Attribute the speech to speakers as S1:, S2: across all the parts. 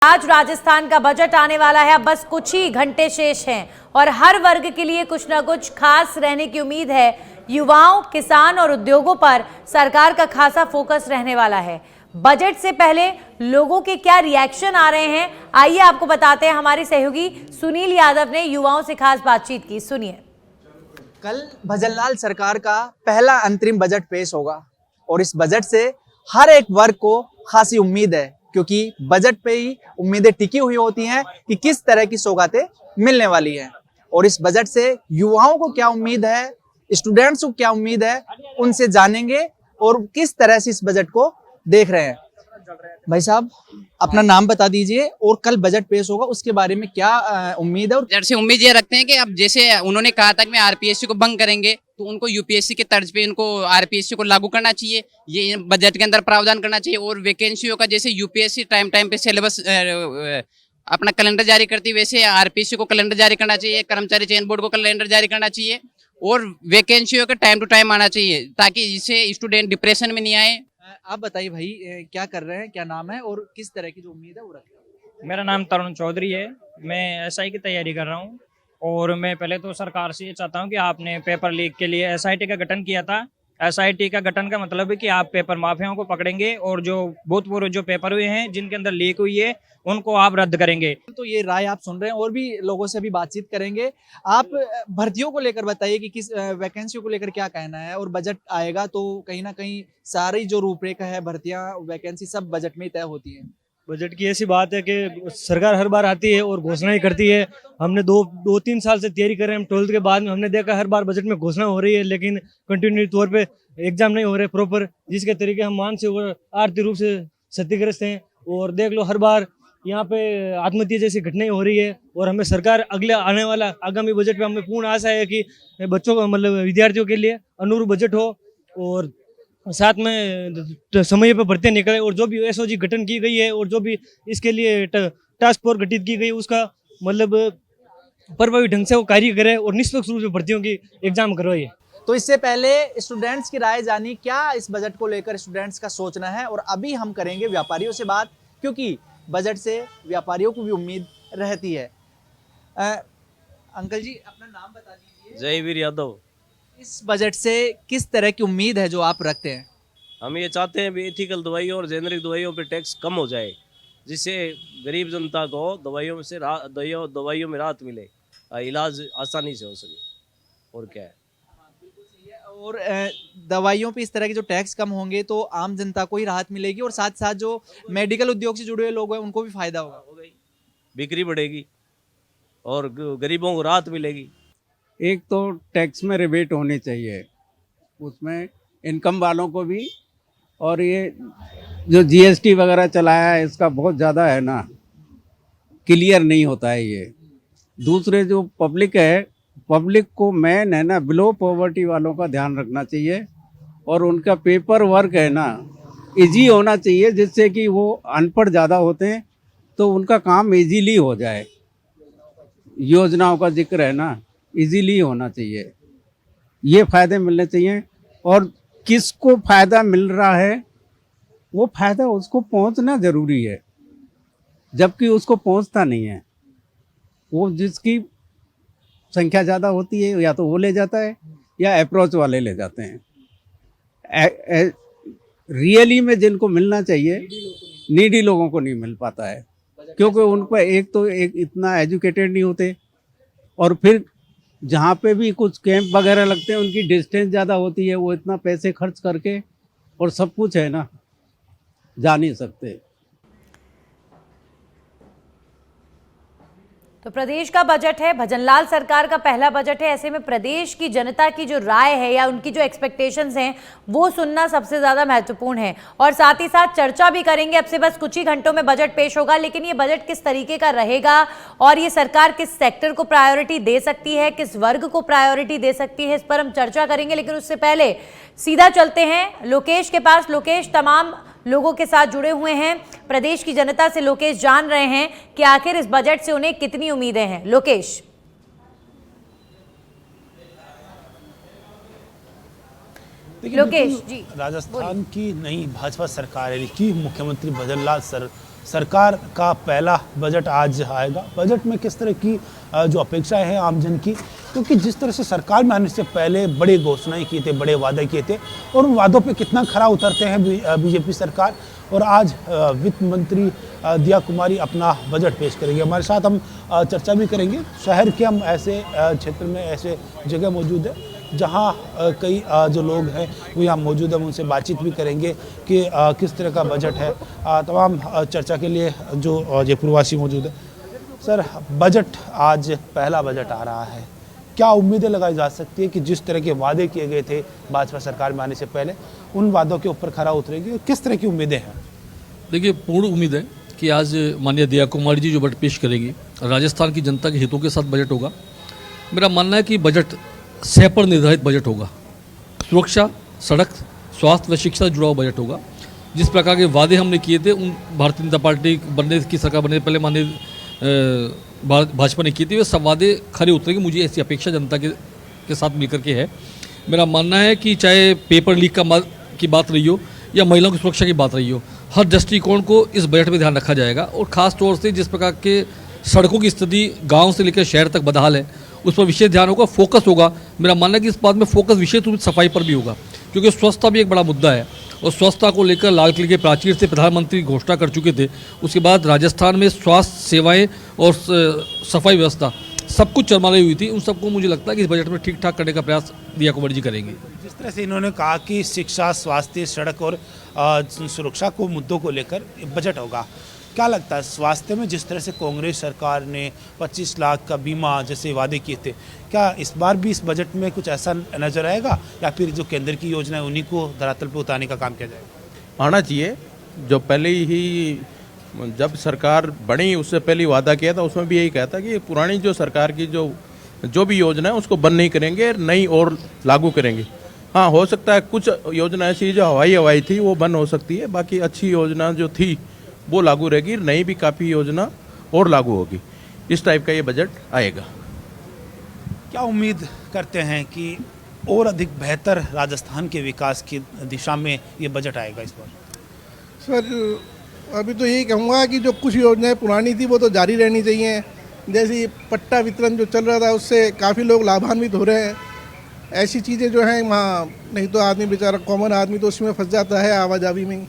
S1: आज राजस्थान का बजट आने वाला है। अब बस कुछ ही घंटे शेष हैं और हर वर्ग के लिए कुछ ना कुछ खास रहने की उम्मीद है। युवाओं, किसान और उद्योगों पर सरकार का खासा फोकस रहने वाला है। बजट से पहले लोगों के क्या रिएक्शन आ रहे हैं, आइए आपको बताते हैं। हमारे सहयोगी सुनील यादव ने युवाओं से खास बातचीत की, सुनिए।
S2: कल भजनलाल सरकार का पहला अंतरिम बजट पेश होगा और इस बजट से हर एक वर्ग को खासी उम्मीद है, क्योंकि बजट पे ही उम्मीदें टिकी हुई होती हैं कि किस तरह की सौगातें मिलने वाली हैं। और इस बजट से युवाओं को क्या उम्मीद है, स्टूडेंट्स को क्या उम्मीद है, उनसे जानेंगे और किस तरह से इस बजट को देख रहे हैं। भाई साहब, अपना नाम बता दीजिए और कल बजट पेश होगा उसके बारे में क्या उम्मीद है। और
S3: बजट से उम्मीद ये रखते हैं कि अब जैसे उन्होंने कहा था कि मैं आरपीएससी को भंग करेंगे, तो उनको यूपीएससी के तर्ज पे इनको आरपीएससी को लागू करना चाहिए, ये बजट के अंदर प्रावधान करना चाहिए। और वैकेंसियों का जैसे यूपीएससी टाइम पे सिलेबस अपना कैलेंडर जारी करती है, वैसे आरपीएससी को कैलेंडर जारी करना चाहिए, कर्मचारी चयन बोर्ड को कैलेंडर जारी करना चाहिए और वैकेंसियों का टाइम टू टाइम आना चाहिए, ताकि इससे स्टूडेंट डिप्रेशन में नहीं आए।
S2: आप बताइए भाई, क्या कर रहे हैं, क्या नाम है और किस तरह की जो उम्मीद है वो रखते हैं।
S4: मेरा नाम तरुण चौधरी है। मैं एसआई की तैयारी कर रहा हूँ और मैं पहले तो सरकार से ये चाहता हूँ कि आपने पेपर लीक के लिए एसआईटी का गठन किया था। एसआईटी का गठन का मतलब है कि आप पेपर माफियाओं को पकड़ेंगे और जो भूतपूर्व जो पेपर हुए हैं जिनके अंदर लीक हुई है उनको आप रद्द करेंगे।
S2: तो ये राय आप सुन रहे हैं और भी लोगों से अभी बातचीत करेंगे। आप भर्तियों को लेकर बताइए कि किस वैकेंसी को लेकर क्या कहना है। और बजट आएगा तो कहीं ना कहीं सारी जो रूपरेखा है, भर्तियां, वैकेंसी सब बजट में ही तय होती है।
S5: बजट की ऐसी बात है कि सरकार हर बार आती है और घोषणा ही करती है। हमने दो तीन साल से तैयारी कर रहे हैं। हम 12th के बाद में हमने देखा हर बार बजट में घोषणा हो रही है, लेकिन कंटिन्यू तौर पे एग्जाम नहीं हो रहे प्रॉपर, जिसके तरीके हम मानसिक और आर्थिक रूप से क्षतिग्रस्त हैं। और देख लो, हर बार यहाँ पे आत्महत्या जैसी घटनाएं हो रही है। और हमें सरकार अगले आने वाला आगामी बजट में हमें पूर्ण आशा है कि बच्चों को, मतलब विद्यार्थियों के लिए अनुरूप बजट हो और साथ में समय पर भर्तियां निकले। और जो भी एसओजी गठन की गई है और जो भी इसके लिए टास्क फोर्स गठित की गई, उसका मतलब प्रभावी ढंग से वो कार्य करे और निष्पक्ष रूप से भर्तियों की एग्जाम करवाइए।
S2: तो इससे पहले स्टूडेंट्स की राय जानी, क्या इस बजट को लेकर स्टूडेंट्स का सोचना है। और अभी हम करेंगे व्यापारियों से बात, क्योंकि बजट से व्यापारियों को भी उम्मीद रहती है। अंकल जी, अपना नाम बता दीजिए।
S6: जयवीर यादव।
S2: इस बजट से किस तरह की उम्मीद है जो आप रखते हैं।
S6: हम ये चाहते हैं भी एथिकल दवाइयों और जेनरिक दवाइयों पे टैक्स कम हो जाए, जिससे गरीब जनता को दवाइयों में राहत मिले, इलाज आसानी से हो सके। और क्या है,
S2: और दवाइयों पे इस तरह के जो टैक्स कम होंगे तो आम जनता को ही राहत मिलेगी और साथ साथ जो मेडिकल उद्योग से जुड़े हुए लोग हैं उनको भी फायदा होगा।
S6: बिक्री बढ़ेगी और गरीबों को राहत मिलेगी।
S7: एक तो टैक्स में रिबेट होनी चाहिए, उसमें इनकम वालों को भी। और ये जो जीएसटी वगैरह चलाया है इसका बहुत ज़्यादा है ना, क्लियर नहीं होता है ये। दूसरे जो पब्लिक है, पब्लिक को मेन है ना बिलो पॉवर्टी वालों का ध्यान रखना चाहिए और उनका पेपर वर्क है ना इजी होना चाहिए, जिससे कि वो अनपढ़ ज़्यादा होते हैं तो उनका काम इजीली हो जाए। योजनाओं का जिक्र है ना, इजीली होना चाहिए, ये फ़ायदे मिलने चाहिए। और किसको फ़ायदा मिल रहा है वो फ़ायदा उसको पहुंचना ज़रूरी है, जबकि उसको पहुंचता नहीं है। वो जिसकी संख्या ज़्यादा होती है या तो वो ले जाता है या अप्रोच वाले ले जाते हैं। रियली में जिनको मिलना चाहिए, नीडी लोगों को नहीं मिल पाता है, क्योंकि उनको एक तो इतना एजुकेटेड नहीं होते, और फिर जहाँ पे भी कुछ कैंप वगैरह लगते हैं उनकी डिस्टेंस ज़्यादा होती है, वो इतना पैसे खर्च करके और सब कुछ है ना जा नहीं सकते।
S1: तो प्रदेश का बजट है, भजनलाल सरकार का पहला बजट है। ऐसे में प्रदेश की जनता की जो राय है या उनकी जो एक्सपेक्टेशंस हैं वो सुनना सबसे ज़्यादा महत्वपूर्ण है। और साथ ही साथ चर्चा भी करेंगे। अब से बस कुछ ही घंटों में बजट पेश होगा, लेकिन ये बजट किस तरीके का रहेगा और ये सरकार किस सेक्टर को प्रायोरिटी दे सकती है, किस वर्ग को प्रायोरिटी दे सकती है, इस पर हम चर्चा करेंगे। लेकिन उससे पहले सीधा चलते हैं लोकेश के पास। लोकेश तमाम लोगों के साथ जुड़े हुए हैं, प्रदेश की जनता से लोकेश जान रहे हैं कि आखिर इस बजट से उन्हें कितनी उम्मीदें हैं। लोकेश।
S8: लोकेश जी, राजस्थान की नई भाजपा सरकार है कि मुख्यमंत्री भजनलाल सरकार का पहला बजट आज आएगा। बजट में किस तरह की जो अपेक्षाएं हैं आमजन की, क्योंकि जिस तरह से सरकार में आने से पहले बड़ी घोषणाएं की थे, बड़े वादे किए थे, और उन वादों पे कितना खरा उतरते हैं बीजेपी सरकार। और आज वित्त मंत्री दिया कुमारी अपना बजट पेश करेंगे। हमारे साथ हम चर्चा भी करेंगे। शहर के हम ऐसे क्षेत्र में, ऐसे जगह मौजूद है जहाँ कई जो लोग हैं वो यहाँ मौजूद हैं, उनसे बातचीत भी करेंगे कि किस तरह का बजट है। तमाम चर्चा के लिए जो जयपुरवासी मौजूद है। सर, बजट आज पहला बजट आ रहा है, क्या उम्मीदें लगाई जा सकती है कि जिस तरह के वादे किए गए थे भाजपा सरकार में आने से पहले, उन वादों के ऊपर खरा उतरेगी? किस तरह की उम्मीदें हैं?
S9: देखिए, पूर्ण उम्मीद है कि आज माननीय दिया कुमारी जी जो बजट पेश करेगी, राजस्थान की जनता के हितों के साथ बजट होगा। मेरा मानना है कि बजट सह पर निर्धारित बजट होगा। सुरक्षा, सड़क, स्वास्थ्य व शिक्षा से जुड़ा हुआ बजट होगा। जिस प्रकार के वादे हमने किए थे, उन भारतीय जनता पार्टी बनने की सरकार बनने से पहले माननीय भाजपा ने किए थे, वे सब वादे खरे उतरेंगे। मुझे ऐसी अपेक्षा जनता के साथ मिलकर के है। मेरा मानना है कि चाहे पेपर लीक की बात रही हो या महिलाओं की सुरक्षा की बात रही हो, हर दृष्टिकोण को इस बजट में ध्यान रखा जाएगा। और ख़ास तौर से जिस प्रकार के सड़कों की स्थिति गांव से लेकर शहर तक बदहाल है, उस पर विशेष ध्यान होगा, फोकस होगा। मेरा मानना है कि इस बात में फोकस विशेष रूप से सफाई पर भी होगा, क्योंकि स्वच्छता भी एक बड़ा मुद्दा है। और स्वच्छता को लेकर लाल किले के प्राचीर से प्रधानमंत्री घोषणा कर चुके थे। उसके बाद राजस्थान में स्वास्थ्य सेवाएं और सफाई व्यवस्था सब कुछ चरमराई हुई थी। उन सबको मुझे लगता है कि इस बजट में ठीक ठाक करने का प्रयास दिया कुमारी जी करेंगे।
S8: जिस तरह से इन्होंने कहा कि शिक्षा, स्वास्थ्य, सड़क और सुरक्षा को मुद्दों को लेकर बजट होगा, क्या लगता है स्वास्थ्य में जिस तरह से कांग्रेस सरकार ने 25 लाख का बीमा जैसे वादे किए थे, क्या इस बार भी इस बजट में कुछ ऐसा नजर आएगा, या फिर जो केंद्र की योजना है उन्हीं को धरातल पर उतारने का काम किया जाएगा?
S10: आना चाहिए। जो पहले ही जब सरकार बनी उससे पहले वादा किया था, उसमें भी यही कहा था कि पुरानी जो सरकार की जो भी योजना है उसको बंद नहीं करेंगे, नई और लागू करेंगे। हाँ, हो सकता है कुछ योजना ऐसी जो हवाई थी वो बंद हो सकती है, बाकी अच्छी योजना जो थी वो लागू रहेगी, नई भी काफ़ी योजना और लागू होगी। इस टाइप का ये बजट आएगा।
S8: क्या उम्मीद करते हैं कि और अधिक बेहतर राजस्थान के विकास की दिशा में ये बजट आएगा इस बार?
S11: सर, अभी तो यही कहूँगा कि जो कुछ योजनाएं पुरानी थी वो तो जारी रहनी चाहिए। जैसे पट्टा वितरण जो चल रहा था उससे काफ़ी लोग लाभान्वित हो रहे हैं। ऐसी चीज़ें जो हैं वहाँ, नहीं तो आदमी बेचारा कॉमन आदमी तो उसमें फंस जाता है आवाजाही में ही।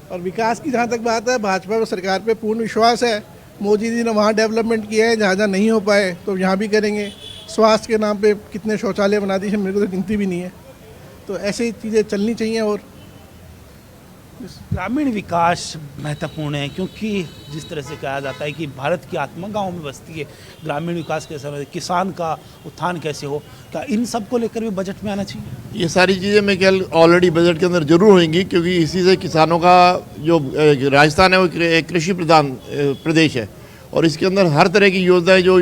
S11: और विकास की जहाँ तक बात है, भाजपा सरकार पे पूर्ण विश्वास है। मोदी जी ने वहाँ डेवलपमेंट किया है, जहाँ जहाँ नहीं हो पाए तो यहाँ भी करेंगे। स्वास्थ्य के नाम पे कितने शौचालय बना दिए, मेरे को तो गिनती भी नहीं है। तो ऐसी चीज़ें चलनी चाहिए। और
S8: ग्रामीण विकास महत्वपूर्ण है, क्योंकि जिस तरह से कहा जाता है कि भारत की आत्मा गाँव में बसती है। ग्रामीण विकास कैसे हो, किसान का उत्थान कैसे हो, क्या इन सब को लेकर भी बजट में आना चाहिए?
S12: ये सारी चीज़ें मैं ख्याल ऑलरेडी बजट के अंदर जरूर होंगी, क्योंकि इसी से किसानों का जो राजस्थान है वो कृषि प्रधान प्रदेश है, और इसके अंदर हर तरह की योजनाएं जो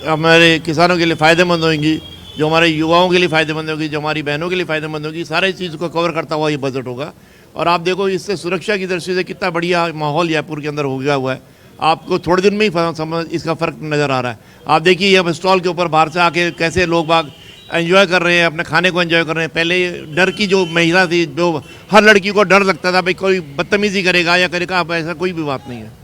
S12: हमारे किसानों के लिए फ़ायदेमंद होंगी, जो हमारे युवाओं के लिए फ़ायदेमंद होगी, जो हमारी बहनों के लिए फ़ायदेमंद होगी, सारी चीज़ को कवर करता हुआ ये बजट होगा। और आप देखो इससे सुरक्षा की दृष्टि से कितना बढ़िया माहौल जयपुर के अंदर हो गया हुआ है। आपको थोड़े दिन में ही समझ इसका फ़र्क नज़र आ रहा है। आप देखिए ये स्टॉल के ऊपर बाहर से आके कैसे लोग बाग एंजॉय कर रहे हैं, अपने खाने को एंजॉय कर रहे हैं। पहले डर की जो महिला थी, जो हर लड़की को डर लगता था भाई कोई बदतमीज़ी करेगा या करेगा, अब ऐसा कोई भी बात नहीं है।